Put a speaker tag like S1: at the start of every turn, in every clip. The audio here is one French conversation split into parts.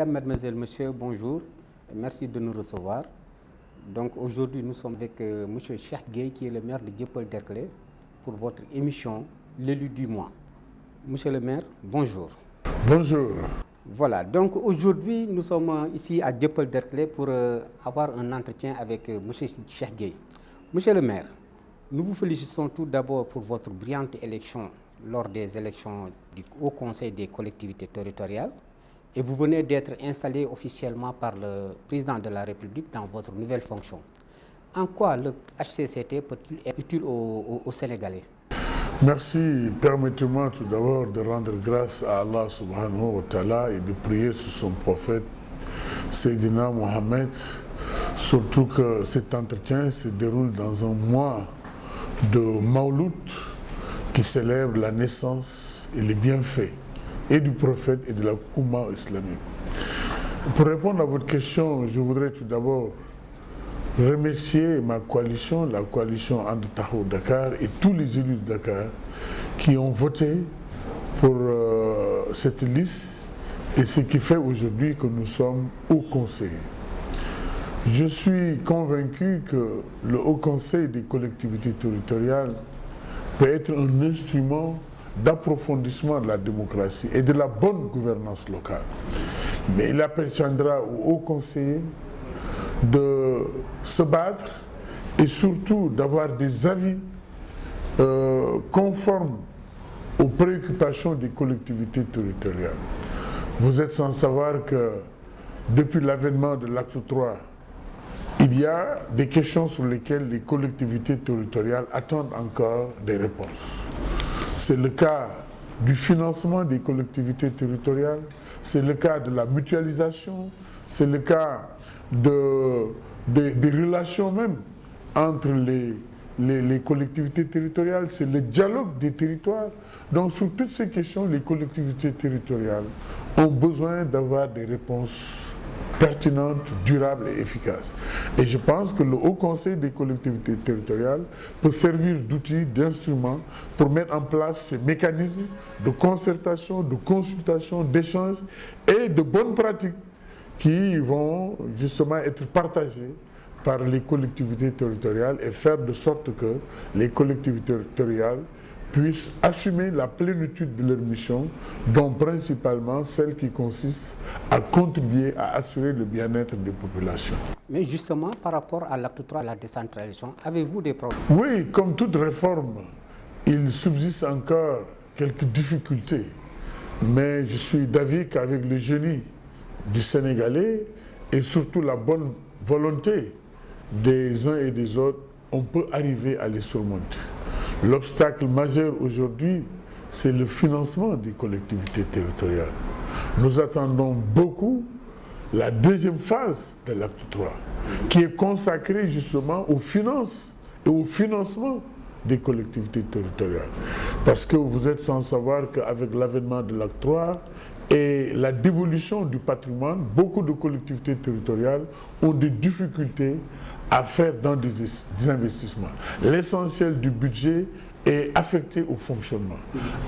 S1: Mesdames, Mademoiselles, Messieurs, bonjour. Merci de nous recevoir. Donc aujourd'hui, nous sommes avec M. Cheikh Gueye, qui est le maire de Dieuppeul-Derklé, pour votre émission L'élu du mois. Monsieur le maire, bonjour.
S2: Bonjour.
S1: Voilà, donc aujourd'hui, nous sommes ici à Dieuppeul-Derklé pour avoir un entretien avec M. Cheikh Gueye. Monsieur le maire, nous vous félicitons tout d'abord pour votre brillante élection lors des élections du Haut Conseil des collectivités territoriales. Et vous venez d'être installé officiellement par le président de la République dans votre nouvelle fonction. En quoi le HCCT peut-il être utile aux Sénégalais?
S2: Merci. Permettez-moi tout d'abord de rendre grâce à Allah subhanahu wa ta'ala et de prier sur son prophète Seydina Mohamed. Surtout que cet entretien se déroule dans un mois de Mawlud qui célèbre la naissance et les bienfaits et du prophète et de la Oumma islamique. Pour répondre à votre question, je voudrais tout d'abord remercier ma coalition, la coalition And Taxawu Dakar et tous les élus de Dakar qui ont voté pour cette liste et ce qui fait aujourd'hui que nous sommes Haut Conseil. Je suis convaincu que le Haut Conseil des collectivités territoriales peut être un instrument d'approfondissement de la démocratie et de la bonne gouvernance locale. Mais il appartiendra aux hauts conseillers de se battre et surtout d'avoir des avis conformes aux préoccupations des collectivités territoriales. Vous êtes sans savoir que depuis l'avènement de l'acte 3, il y a des questions sur lesquelles les collectivités territoriales attendent encore des réponses. C'est le cas du financement des collectivités territoriales, c'est le cas de la mutualisation, c'est le cas des relations même entre les collectivités territoriales, c'est le dialogue des territoires. Donc sur toutes ces questions, les collectivités territoriales ont besoin d'avoir des réponses pertinente, durable et efficace. Et je pense que le Haut Conseil des collectivités territoriales peut servir d'outil, d'instrument pour mettre en place ces mécanismes de concertation, de consultation, d'échange et de bonnes pratiques qui vont justement être partagées par les collectivités territoriales et faire de sorte que les collectivités territoriales puissent assumer la plénitude de leur mission, dont principalement celle qui consiste à contribuer à assurer le bien-être des populations.
S1: Mais justement, par rapport à l'acte 3 de la décentralisation, avez-vous des problèmes?
S2: Oui, comme toute réforme, il subsiste encore quelques difficultés. Mais je suis d'avis qu'avec le génie du Sénégalais et surtout la bonne volonté des uns et des autres, on peut arriver à les surmonter. L'obstacle majeur aujourd'hui, c'est le financement des collectivités territoriales. Nous attendons beaucoup la deuxième phase de l'acte 3, qui est consacrée justement aux finances et au financement des collectivités territoriales. Parce que vous êtes sans savoir qu'avec l'avènement de l'acte 3 et la dévolution du patrimoine, beaucoup de collectivités territoriales ont des difficultés à faire dans des investissements. L'essentiel du budget est affecté au fonctionnement.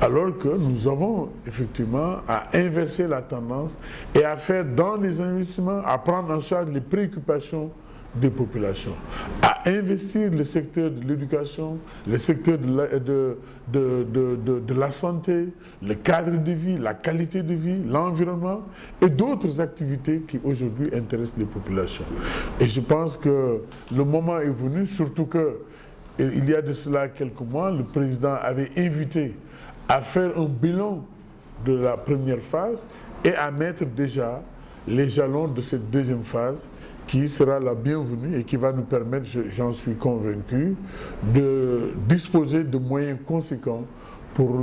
S2: Alors que nous avons effectivement à inverser la tendance et à faire dans les investissements, à prendre en charge les préoccupations des populations, à investir le secteur de l'éducation, le secteur de la santé, le cadre de vie, la qualité de vie, l'environnement et d'autres activités qui aujourd'hui intéressent les populations. Et je pense que le moment est venu, surtout que il y a de cela quelques mois, le président avait invité à faire un bilan de la première phase et à mettre déjà les jalons de cette deuxième phase qui sera la bienvenue et qui va nous permettre, j'en suis convaincu, de disposer de moyens conséquents pour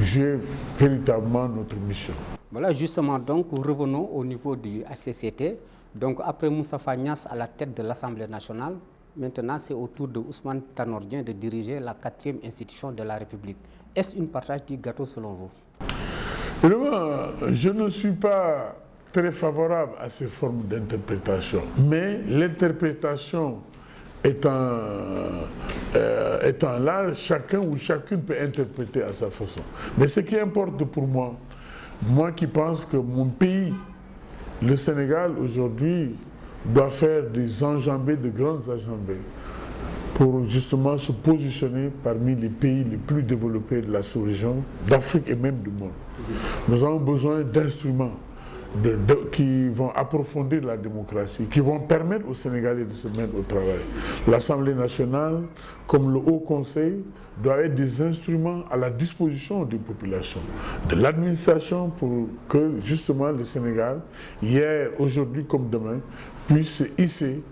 S2: jouer véritablement notre mission.
S1: Voilà, justement, donc revenons au niveau du HCCT. Donc après Moustapha Niasse à la tête de l'Assemblée nationale, maintenant c'est au tour de Ousmane Tanor Dieng de diriger la 4e institution de la République. Est-ce une partage du gâteau selon vous?
S2: Je ne suis pas très favorable à ces formes d'interprétation. Mais l'interprétation étant là, chacun ou chacune peut interpréter à sa façon. Mais ce qui importe pour moi, moi qui pense que mon pays le Sénégal aujourd'hui doit faire des enjambées, de grandes enjambées, pour justement se positionner parmi les pays les plus développés de la sous-région, d'Afrique et même du monde. Nous avons besoin d'instruments qui vont approfondir la démocratie, qui vont permettre aux Sénégalais de se mettre au travail. L'Assemblée nationale, comme le Haut Conseil, doit être des instruments à la disposition des populations, de l'administration, pour que justement le Sénégal, hier, aujourd'hui comme demain, puisse se hisser,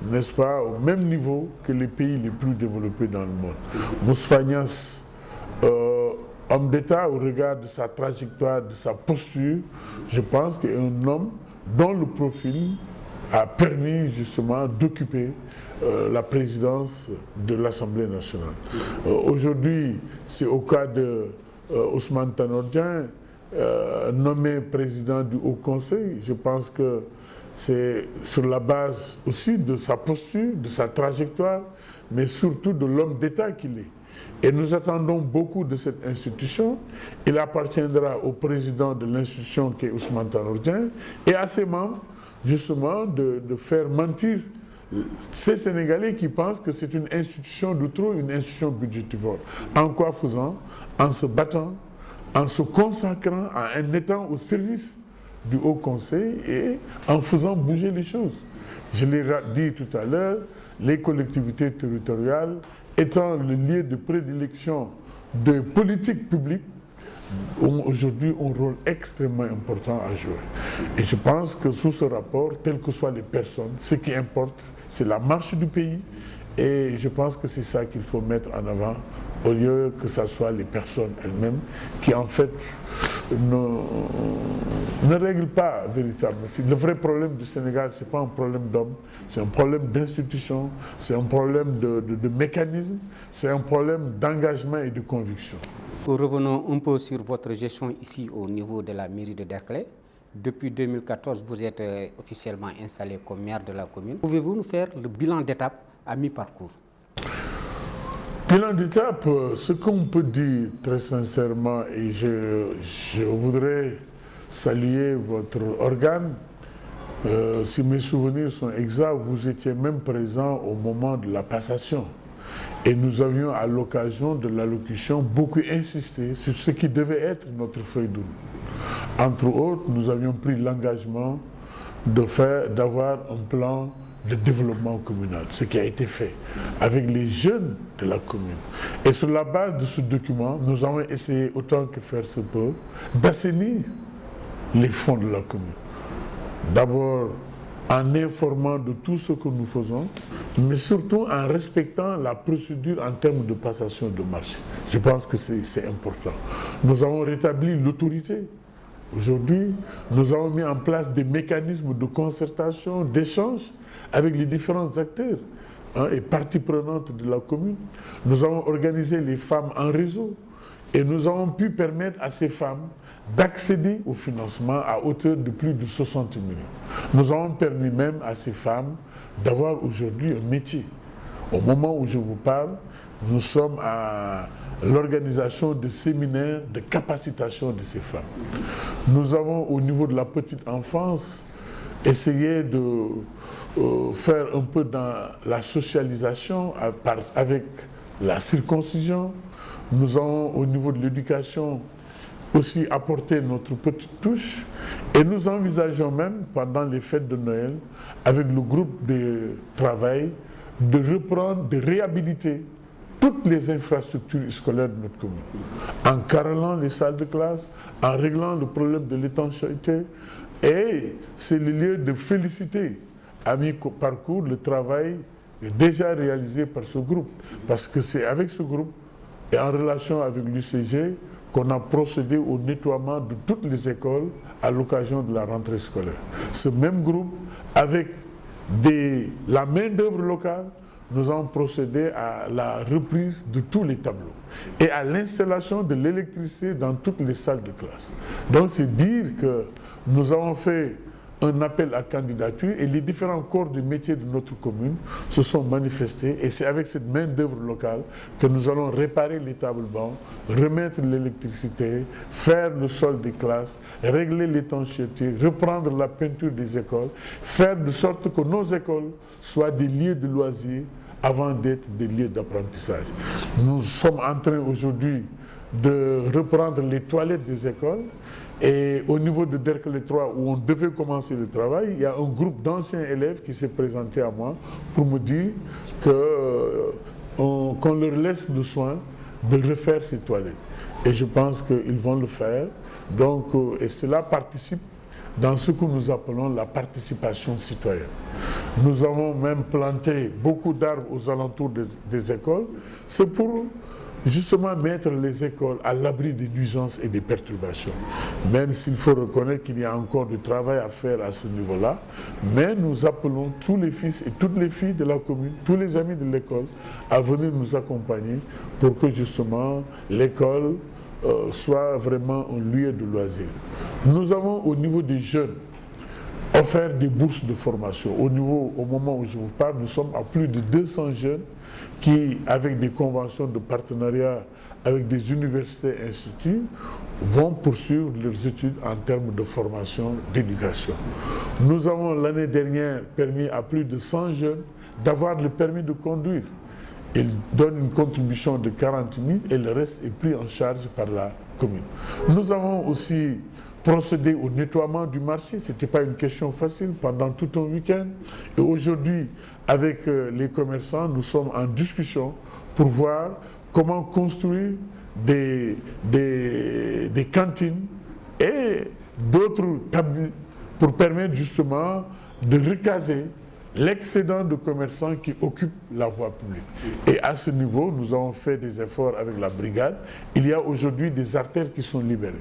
S2: n'est-ce pas, au même niveau que les pays les plus développés dans le monde. Moustapha Niasse, homme d'État, au regard de sa trajectoire, de sa posture, je pense qu'il est un homme dont le profil a permis justement d'occuper la présidence de l'Assemblée nationale. Aujourd'hui, c'est au cas de Ousmane Tanor Dieng, nommé président du Haut Conseil. Je pense que c'est sur la base aussi de sa posture, de sa trajectoire, mais surtout de l'homme d'État qu'il est. Et nous attendons beaucoup de cette institution. Il appartiendra au président de l'institution qui est Ousmane Tanor Dieng et à ses membres, justement, de faire mentir ces Sénégalais qui pensent que c'est une institution de trop, une institution budgétivore. En quoi faisant? En se battant, en se consacrant, en étant au service du Haut Conseil et en faisant bouger les choses. Je l'ai dit tout à l'heure, les collectivités territoriales étant le lieu de prédilection de politique publique, ont aujourd'hui un rôle extrêmement important à jouer. Et je pense que sous ce rapport, quelles que soient les personnes, ce qui importe, c'est la marche du pays. Et je pense que c'est ça qu'il faut mettre en avant, au lieu que ce soit les personnes elles-mêmes qui, en fait, ne règlent pas véritablement. Le vrai problème du Sénégal, ce n'est pas un problème d'homme, c'est un problème d'institution, c'est un problème de mécanisme, c'est un problème d'engagement et de conviction.
S1: Revenons un peu sur votre gestion ici au niveau de la mairie de Derklé. Depuis 2014, vous êtes officiellement installé comme maire de la commune. Pouvez-vous nous faire le bilan d'étape à mi-parcours?
S2: Bilan d'étape, ce qu'on peut dire très sincèrement, et je voudrais saluer votre organe, si mes souvenirs sont exacts, vous étiez même présent au moment de la passation. Et nous avions à l'occasion de l'allocution beaucoup insisté sur ce qui devait être notre feuille de route. Entre autres, nous avions pris l'engagement d'avoir un plan de développement communal, ce qui a été fait avec les jeunes de la commune. Et sur la base de ce document, nous avons essayé autant que faire se peut d'assainir les fonds de la commune. D'abord en informant de tout ce que nous faisons, mais surtout en respectant la procédure en termes de passation de marché. Je pense que c'est important. Nous avons rétabli l'autorité. Aujourd'hui, nous avons mis en place des mécanismes de concertation, d'échange avec les différents acteurs et parties prenantes de la commune. Nous avons organisé les femmes en réseau et nous avons pu permettre à ces femmes d'accéder au financement à hauteur de plus de 60 millions. Nous avons permis même à ces femmes d'avoir aujourd'hui un métier. Au moment où je vous parle, nous sommes à l'organisation de séminaires de capacitation de ces femmes. Nous avons au niveau de la petite enfance essayé de faire un peu dans la socialisation avec la circoncision. Nous avons au niveau de l'éducation aussi apporté notre petite touche et nous envisageons même pendant les fêtes de Noël avec le groupe de travail de reprendre, de réhabiliter toutes les infrastructures scolaires de notre commune, en carolant les salles de classe, en réglant le problème de l'étanchéité. Et c'est le lieu de féliciter à mi-parcours le travail déjà réalisé par ce groupe. Parce que c'est avec ce groupe et en relation avec l'UCG qu'on a procédé au nettoiement de toutes les écoles à l'occasion de la rentrée scolaire. Ce même groupe, avec la main-d'œuvre locale, nous avons procédé à la reprise de tous les tableaux et à l'installation de l'électricité dans toutes les salles de classe. Donc c'est dire que nous avons fait un appel à candidature et les différents corps de métier de notre commune se sont manifestés et c'est avec cette main-d'œuvre locale que nous allons réparer les tables-bancs, remettre l'électricité, faire le sol des classes, régler l'étanchéité, reprendre la peinture des écoles, faire de sorte que nos écoles soient des lieux de loisirs avant d'être des lieux d'apprentissage. Nous sommes en train aujourd'hui de reprendre les toilettes des écoles. Et au niveau de Derklé 3, où on devait commencer le travail, il y a un groupe d'anciens élèves qui s'est présenté à moi pour me dire qu'on leur laisse le soin de refaire ces toilettes. Et je pense qu'ils vont le faire. Donc, et cela participe dans ce que nous appelons la participation citoyenne. Nous avons même planté beaucoup d'arbres aux alentours des écoles. C'est pour justement mettre les écoles à l'abri des nuisances et des perturbations. Même s'il faut reconnaître qu'il y a encore du travail à faire à ce niveau-là, mais nous appelons tous les fils et toutes les filles de la commune, tous les amis de l'école, à venir nous accompagner pour que justement l'école soit vraiment un lieu de loisir. Nous avons au niveau des jeunes offert des bourses de formation. Au moment où je vous parle, nous sommes à plus de 200 jeunes qui, avec des conventions de partenariat avec des universités et instituts, vont poursuivre leurs études en termes de formation, d'éducation. Nous avons l'année dernière permis à plus de 100 jeunes d'avoir le permis de conduire. Ils donnent une contribution de 40 000 et le reste est pris en charge par la commune. Nous avons aussi procédé au nettoiement du marché. Ce n'était pas une question facile pendant tout un week-end. Et aujourd'hui, avec les commerçants, nous sommes en discussion pour voir comment construire des cantines et d'autres tables pour permettre justement de recaser l'excédent de commerçants qui occupent la voie publique. Et à ce niveau, nous avons fait des efforts avec la brigade. Il y a aujourd'hui des artères qui sont libérées.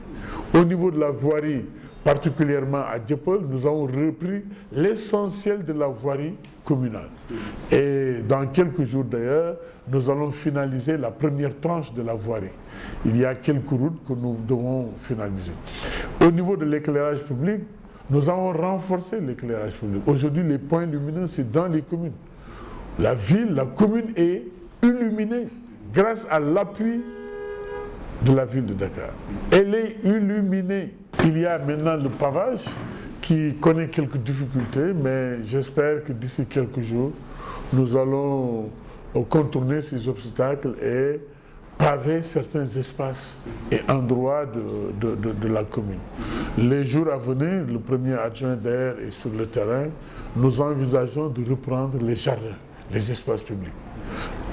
S2: Au niveau de la voirie, particulièrement à Dieuppeul, nous avons repris l'essentiel de la voirie communale. Et dans quelques jours d'ailleurs, nous allons finaliser la première tranche de la voirie. Il y a quelques routes que nous devons finaliser. Au niveau de l'éclairage public, nous avons renforcé l'éclairage public. Aujourd'hui, les points lumineux, c'est dans les communes. La commune est illuminée grâce à l'appui de la ville de Dakar. Elle est illuminée. Il y a maintenant le pavage qui connaît quelques difficultés, mais j'espère que d'ici quelques jours, nous allons contourner ces obstacles et paver certains espaces et endroits de la commune. Les jours à venir, le premier adjoint d'ailleurs est sur le terrain, nous envisageons de reprendre les jardins, les espaces publics.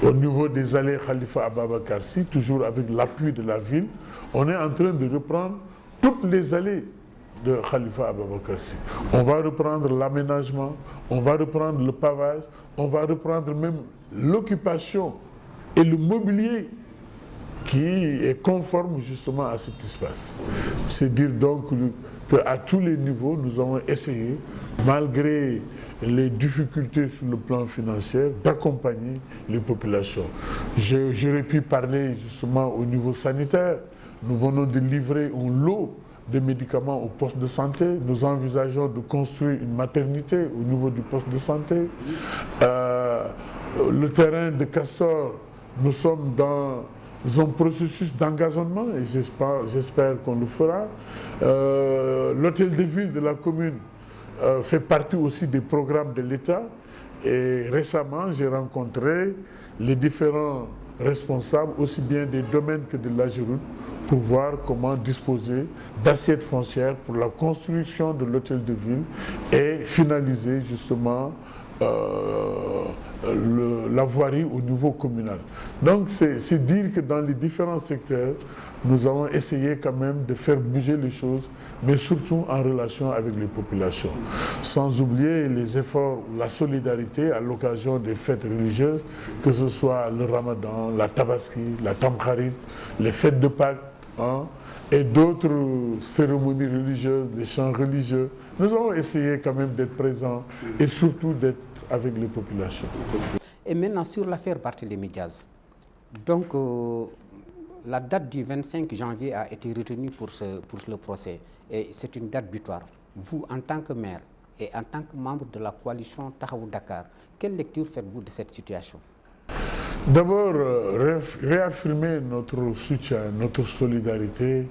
S2: Au niveau des allées Khalifa Ababakar Sy, toujours avec l'appui de la ville, on est en train de reprendre toutes les allées de Khalifa Ababakar Sy. On va reprendre l'aménagement, on va reprendre le pavage, on va reprendre même l'occupation et le mobilier qui est conforme justement à cet espace. C'est dire donc qu'à tous les niveaux, nous avons essayé, malgré les difficultés sur le plan financier, d'accompagner les populations. J'aurais pu parler justement au niveau sanitaire. Nous venons de livrer un lot de médicaments au poste de santé. Nous envisageons de construire une maternité au niveau du poste de santé. Le terrain de Castor, nous sommes dans un processus d'engazonnement et j'espère qu'on le fera. L'hôtel de ville de la commune fait partie aussi des programmes de l'État et récemment j'ai rencontré les différents responsables aussi bien des domaines que de l'AGEROUTE pour voir comment disposer d'assiettes foncières pour la construction de l'hôtel de ville et finaliser justement la voirie au niveau communal. Donc c'est dire que dans les différents secteurs, nous avons essayé quand même de faire bouger les choses, mais surtout en relation avec les populations. Sans oublier les efforts, la solidarité à l'occasion des fêtes religieuses, que ce soit le Ramadan, la Tabaski, la Tamkharit, les fêtes de Pâques, et d'autres cérémonies religieuses, les chants religieux. Nous avons essayé quand même d'être présents et surtout d'être avec les populations.
S1: Et maintenant sur l'affaire Barthélémy Diaz. Donc la date du 25 janvier a été retenue pour le procès et c'est une date butoir. Vous, en tant que maire, et en tant que membre de la coalition Taxawu Dakar, quelle lecture faites-vous de cette situation?
S2: D'abord, réaffirmer notre soutien, notre solidarité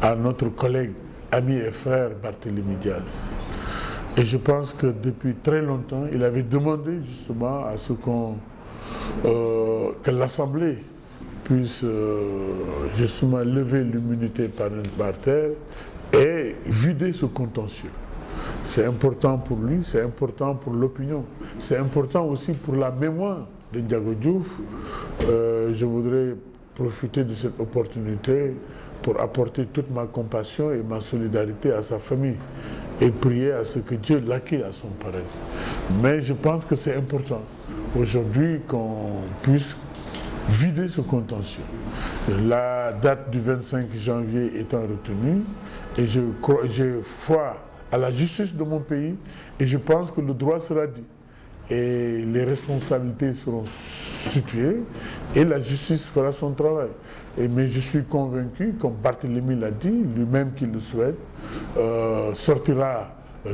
S2: à notre collègue, ami et frère Barthélémy Diaz. Et je pense que depuis très longtemps, il avait demandé justement à ce que l'Assemblée puisse justement lever l'immunité parlementaire et vider ce contentieux. C'est important pour lui, c'est important pour l'opinion, c'est important aussi pour la mémoire de Ndiago Diouf. Je voudrais profiter de cette opportunité pour apporter toute ma compassion et ma solidarité à sa famille et prier à ce que Dieu l'accueille à son paradis. Mais je pense que c'est important aujourd'hui qu'on puisse vider ce contentieux. La date du 25 janvier étant retenue, et j'ai foi à la justice de mon pays, et je pense que le droit sera dit. Et les responsabilités seront situées, et la justice fera son travail. Mais je suis convaincu, comme Barthélémy l'a dit, lui-même qui le souhaite, sortira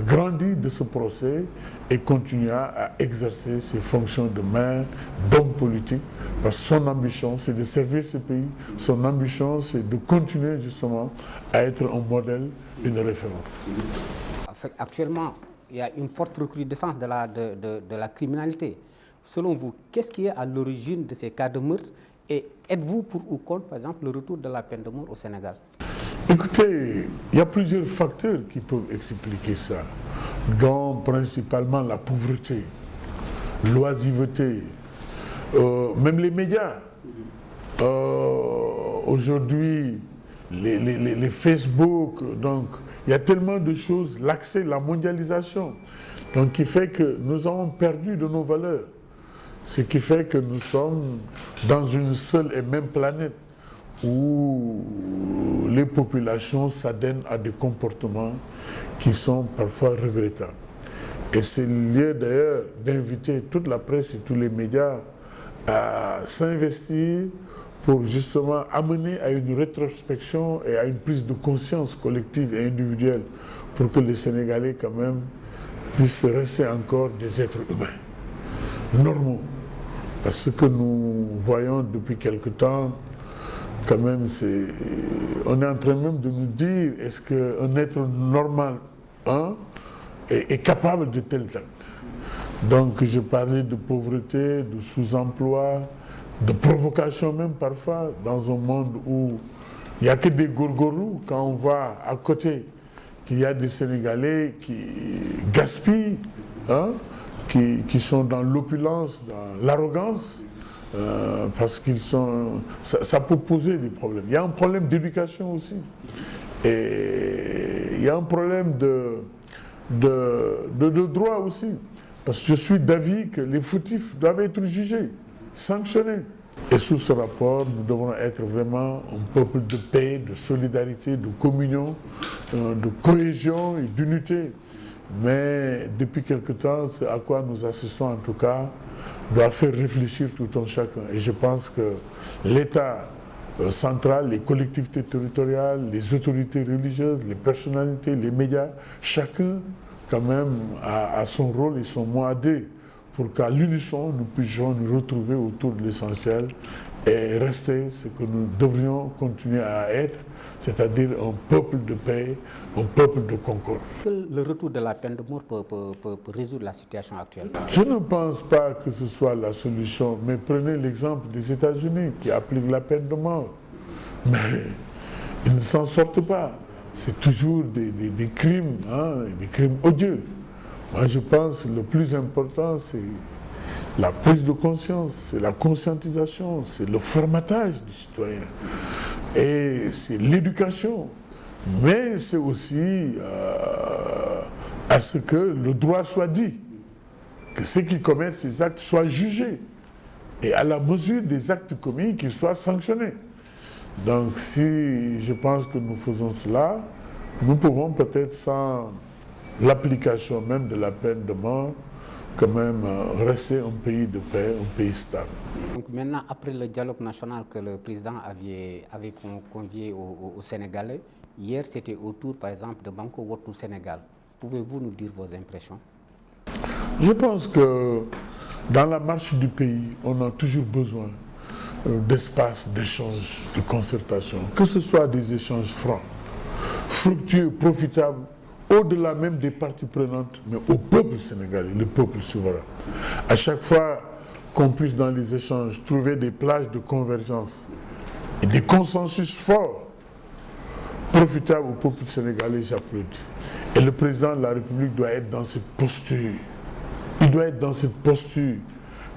S2: grandi de ce procès et continuera à exercer ses fonctions de maire, d'homme politique, parce que son ambition, c'est de servir ce pays. Son ambition, c'est de continuer justement à être un modèle, une référence.
S1: Actuellement, il y a une forte recrudescence de la criminalité. Selon vous, qu'est-ce qui est à l'origine de ces cas de meurtre? Et êtes-vous pour ou contre, par exemple, le retour de la peine de mort au Sénégal?
S2: Écoutez, il y a plusieurs facteurs qui peuvent expliquer ça, dont principalement la pauvreté, l'oisiveté, même les médias. Aujourd'hui, les Facebook, donc il y a tellement de choses, l'accès, la mondialisation, donc qui fait que nous avons perdu de nos valeurs. Ce qui fait que nous sommes dans une seule et même planète où les populations s'adonnent à des comportements qui sont parfois regrettables. Et c'est lieu d'ailleurs d'inviter toute la presse et tous les médias à s'investir pour justement amener à une rétrospection et à une prise de conscience collective et individuelle pour que les Sénégalais quand même puissent rester encore des êtres humains, normaux. Parce que nous voyons depuis quelque temps, quand même, on est en train même de nous dire, est-ce qu'un être normal est capable de tels actes? Donc je parlais de pauvreté, de sous-emploi, de provocation même parfois, dans un monde où il n'y a que des gourgourous. Quand on voit à côté qu'il y a des Sénégalais qui gaspillent, qui sont dans l'opulence, dans l'arrogance, parce qu'ils sont... Ça peut poser des problèmes. Il y a un problème d'éducation aussi. Et il y a un problème de droit aussi. Parce que je suis d'avis que les fautifs doivent être jugés, sanctionnés. Et sous ce rapport, nous devons être vraiment un peuple de paix, de solidarité, de communion, de cohésion et d'unité. Mais depuis quelque temps, ce à quoi nous assistons en tout cas, doit faire réfléchir tout un chacun. Et je pense que l'État central, les collectivités territoriales, les autorités religieuses, les personnalités, les médias, chacun quand même a son rôle et son mot à dire pour qu'à l'unisson, nous puissions nous retrouver autour de l'essentiel et rester ce que nous devrions continuer à être, c'est-à-dire un peuple de paix, un peuple de concorde.
S1: Le retour de la peine de mort peut résoudre la situation actuelle?
S2: Je ne pense pas que ce soit la solution, mais prenez l'exemple des États-Unis qui appliquent la peine de mort. Mais ils ne s'en sortent pas. C'est toujours des crimes, des crimes odieux. Moi, je pense que le plus important, c'est la prise de conscience, c'est la conscientisation, c'est le formatage du citoyen. Et c'est l'éducation. Mais c'est aussi à ce que le droit soit dit, que ceux qui commettent ces actes soient jugés et à la mesure des actes commis, qu'ils soient sanctionnés. Donc si je pense que nous faisons cela, nous pouvons peut-être sans l'application même de la peine de mort, quand même rester un pays de paix, un pays stable.
S1: Donc maintenant, après le dialogue national que le président avait convié aux Sénégalais, hier c'était au tour par exemple de Banco Wattu Sénégal. Pouvez-vous nous dire vos impressions?
S2: Je pense que dans la marche du pays, on a toujours besoin d'espace, d'échange, de concertation, que ce soit des échanges francs, fructueux, profitables, au-delà même des parties prenantes, mais au peuple sénégalais, le peuple souverain. À chaque fois qu'on puisse dans les échanges trouver des plages de convergence et des consensus forts, profitables au peuple sénégalais, j'applaudis. Et le président de la République doit être dans cette posture. Il doit être dans cette posture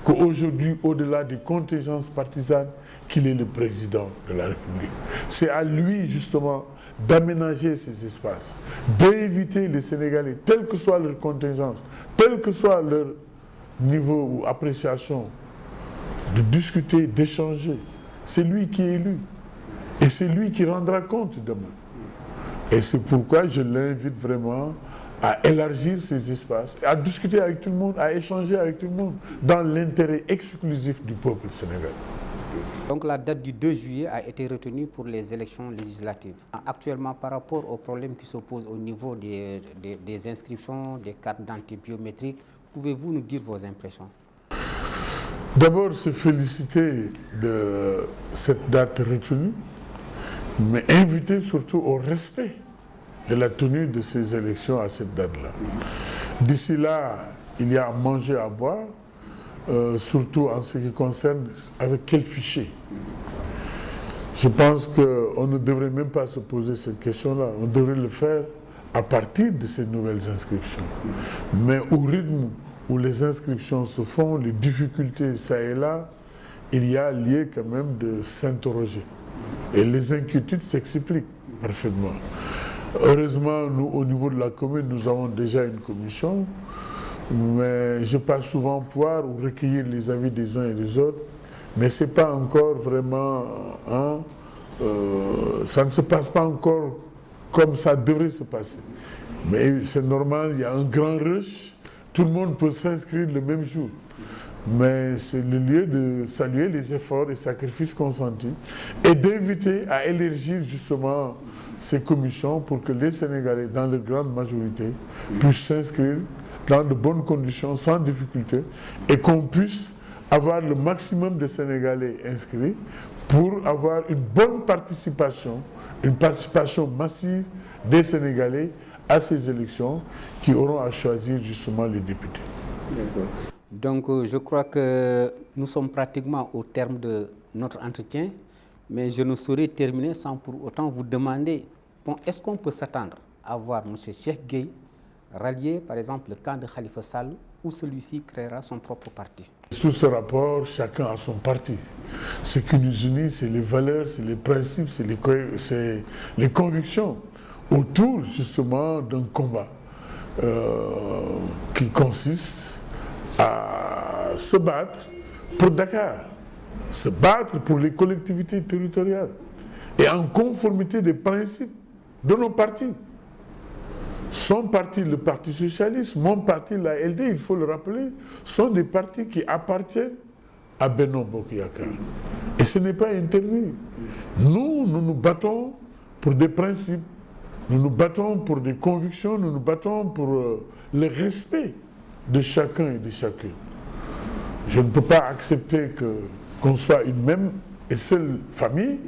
S2: qu'aujourd'hui, au-delà des contingences partisanes, qu'il est le président de la République. C'est à lui, justement, d'aménager ces espaces, d'inviter les Sénégalais, telle que soit leur contingence, tel que soit leur niveau ou appréciation, de discuter, d'échanger. C'est lui qui est élu. Et c'est lui qui rendra compte demain. Et c'est pourquoi je l'invite vraiment à élargir ces espaces, à discuter avec tout le monde, à échanger avec tout le monde, dans l'intérêt exclusif du peuple sénégalais.
S1: Donc la date du 2 juillet a été retenue pour les élections législatives. Actuellement, par rapport aux problèmes qui s'opposent au niveau des inscriptions, des cartes d'identité biométriques, pouvez-vous nous dire vos impressions?
S2: D'abord, se féliciter de cette date retenue, mais inviter surtout au respect de la tenue de ces élections à cette date-là. D'ici là, il y a à manger, à boire, surtout en ce qui concerne avec quel fichier. Je pense qu'on ne devrait même pas se poser cette question-là. On devrait le faire à partir de ces nouvelles inscriptions. Mais au rythme où les inscriptions se font, les difficultés ça et là, il y a lieu quand même de s'interroger. Et les inquiétudes s'expliquent parfaitement. Heureusement, nous, au niveau de la commune, nous avons déjà une commission, mais je passe souvent voir ou recueillir les avis des uns et des autres, mais ce n'est pas encore vraiment, ça ne se passe pas encore comme ça devrait se passer. Mais c'est normal, il y a un grand rush, tout le monde peut s'inscrire le même jour. Mais c'est le lieu de saluer les efforts et sacrifices consentis et d'inviter à élargir justement ces commissions pour que les Sénégalais, dans leur grande majorité, puissent s'inscrire dans de bonnes conditions, sans difficulté, et qu'on puisse avoir le maximum de Sénégalais inscrits pour avoir une bonne participation, une participation massive des Sénégalais à ces élections qui auront à choisir justement les députés.
S1: Donc je crois que nous sommes pratiquement au terme de notre entretien, mais je ne saurais terminer sans pour autant vous demander, bon, est-ce qu'on peut s'attendre à voir M. Cheikh Gueye rallier par exemple le camp de Khalifa Sall ou celui-ci créera son propre parti?
S2: Sous ce rapport, chacun a son parti. Ce qui nous unit, c'est les valeurs, c'est les principes, c'est les convictions autour justement d'un combat qui consiste à se battre pour Dakar, se battre pour les collectivités territoriales et en conformité des principes de nos partis. Son parti, le Parti socialiste, mon parti, la LD, il faut le rappeler, sont des partis qui appartiennent à Benno Bokk Yakaar. Et ce n'est pas interdit. Nous nous battons pour des principes, nous nous battons pour des convictions, nous nous battons pour le respect de chacun et de chacune. Je ne peux pas accepter qu'on soit une même et seule famille,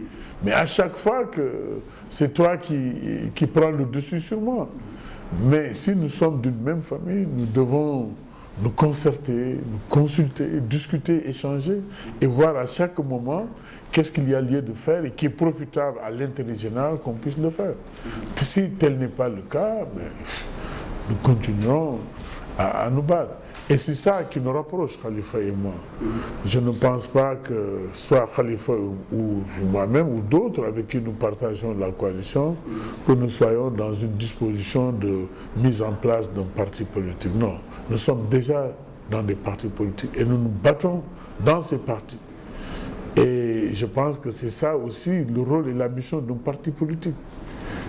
S2: mais à chaque fois que c'est toi qui prends le dessus sur moi. Mais si nous sommes d'une même famille, nous devons nous concerter, nous consulter, discuter, échanger et voir à chaque moment qu'est-ce qu'il y a lieu de faire et qui est profitable à l'intérêt général qu'on puisse le faire. Si tel n'est pas le cas, nous continuerons à nous battre. Et c'est ça qui nous rapproche, Khalifa et moi. Je ne pense pas que soit Khalifa ou moi-même ou d'autres avec qui nous partageons la coalition, que nous soyons dans une disposition de mise en place d'un parti politique. Non, nous sommes déjà dans des partis politiques et nous nous battons dans ces partis. Et je pense que c'est ça aussi le rôle et la mission d'un parti politique.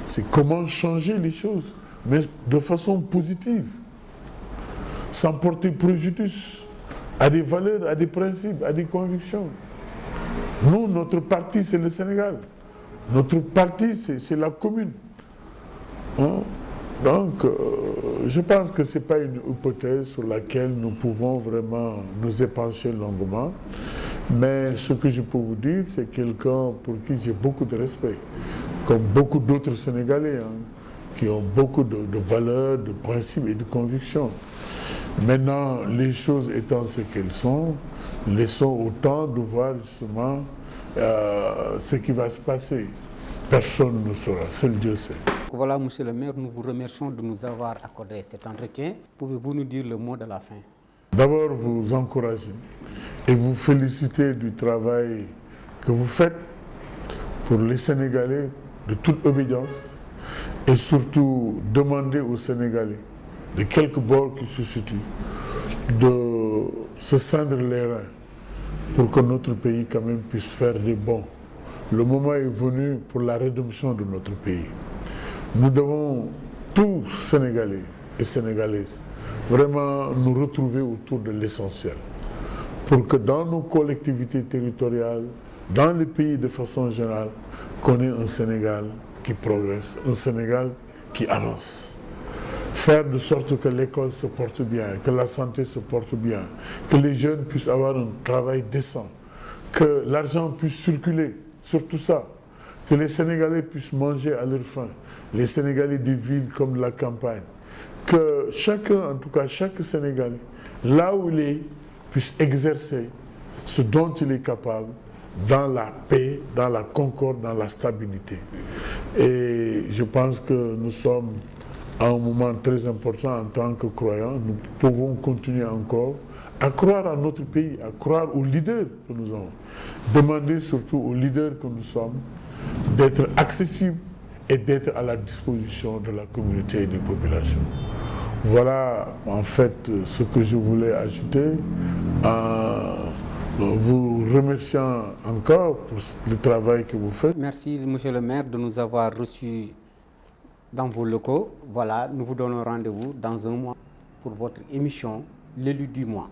S2: C'est comment changer les choses, mais de façon positive, sans porter préjudice à des valeurs, à des principes, à des convictions. Nous, notre parti, c'est le Sénégal. Notre parti, c'est la commune. Hein? Donc, je pense que ce n'est pas une hypothèse sur laquelle nous pouvons vraiment nous épancher longuement. Mais ce que je peux vous dire, c'est quelqu'un pour qui j'ai beaucoup de respect, comme beaucoup d'autres Sénégalais, qui ont beaucoup de valeurs, de principes et de convictions. Maintenant, les choses étant ce qu'elles sont, laissons au temps de voir justement ce qui va se passer. Personne ne saura, seul Dieu sait.
S1: Voilà, monsieur le maire, nous vous remercions de nous avoir accordé cet entretien. Pouvez-vous nous dire le mot de la fin?
S2: D'abord, vous encourager et vous féliciter du travail que vous faites pour les Sénégalais de toute obédience et surtout demander aux Sénégalais, de quelque bord qu'ils se situent, de se cendre les reins pour que notre pays quand même puisse faire des bons. Le moment est venu pour la rédemption de notre pays. Nous devons, tous Sénégalais et Sénégalaises, vraiment nous retrouver autour de l'essentiel pour que dans nos collectivités territoriales, dans les pays de façon générale, qu'on ait un Sénégal qui progresse, un Sénégal qui avance. Faire de sorte que l'école se porte bien, que la santé se porte bien, que les jeunes puissent avoir un travail décent, que l'argent puisse circuler, surtout ça, que les Sénégalais puissent manger à leur faim, les Sénégalais des villes comme de la campagne, que chacun, en tout cas chaque Sénégalais, là où il est, puisse exercer ce dont il est capable dans la paix, dans la concorde, dans la stabilité. Et je pense que nous sommes à un moment très important en tant que croyants. Nous pouvons continuer encore à croire à notre pays, à croire aux leaders que nous avons. Demander surtout aux leaders que nous sommes d'être accessibles et d'être à la disposition de la communauté et des populations. Voilà en fait ce que je voulais ajouter en vous remerciant encore pour le travail que vous faites.
S1: Merci, monsieur le maire, de nous avoir reçus dans vos locaux. Voilà, nous vous donnons rendez-vous dans un mois pour votre émission, l'élu du mois.